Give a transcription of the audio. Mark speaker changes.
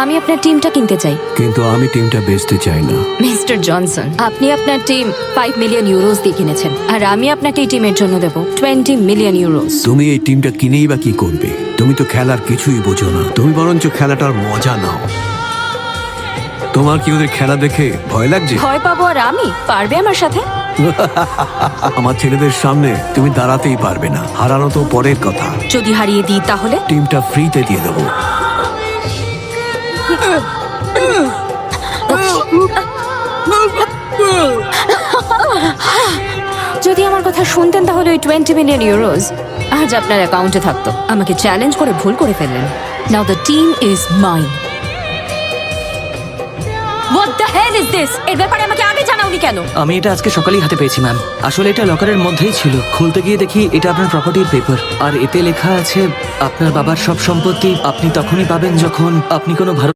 Speaker 1: আমি আপনার টিমটা কিনতে চাই।
Speaker 2: কিন্তু আমি টিমটা বেচতে চাই না।
Speaker 1: মিস্টার জনসন, আপনি আপনার টিম 5 মিলিয়ন ইউরোস দিয়ে কিনেছেন, আর আমি আপনাকে এই টিমের জন্য দেব 20 মিলিয়ন ইউরোস।
Speaker 2: তুমি এই টিমটা কিনেই বা কি করবে? তুমি তো খেলার কিছুই বোঝো না। তুমি বরঞ্চ খেলাটার মজা নাও। তোমার কি ওদের খেলা দেখে ভয় লাগছে?
Speaker 1: ভয় পাবো আর আমি? পারবে আমার সাথে?
Speaker 2: আমার ছেলেদের সামনে তুমি দাঁড়াতেই পারবে না। হারানো তো পরের কথা।
Speaker 1: যদি হারিয়ে দিই তাহলে?
Speaker 2: টিমটা ফ্রিতে দিয়ে দেবো।
Speaker 1: যদি আমার কথা শুনতেন তাহলে ওই 20 মিলিয়ন ইউরোস আজ আপনার অ্যাকাউন্টে থাকতো। আমাকে চ্যালেঞ্জ করে ভুল করে ফেললেন। Now the team is mine. What the hell is this? এর ব্যাপারে আমাকে আগে জানাওনি কেন?
Speaker 3: আমি এটা আজকে সকালেই হাতে পেয়েছি ম্যাম। আসলে এটা লকারের মধ্যেই ছিল। খুলতে গিয়ে দেখি এটা আপনার প্রপার্টির পেপার, আর এতে লেখা আছে আপনার বাবার সব সম্পত্তি আপনি তখনই পাবেন যখন আপনি কোনো ভারত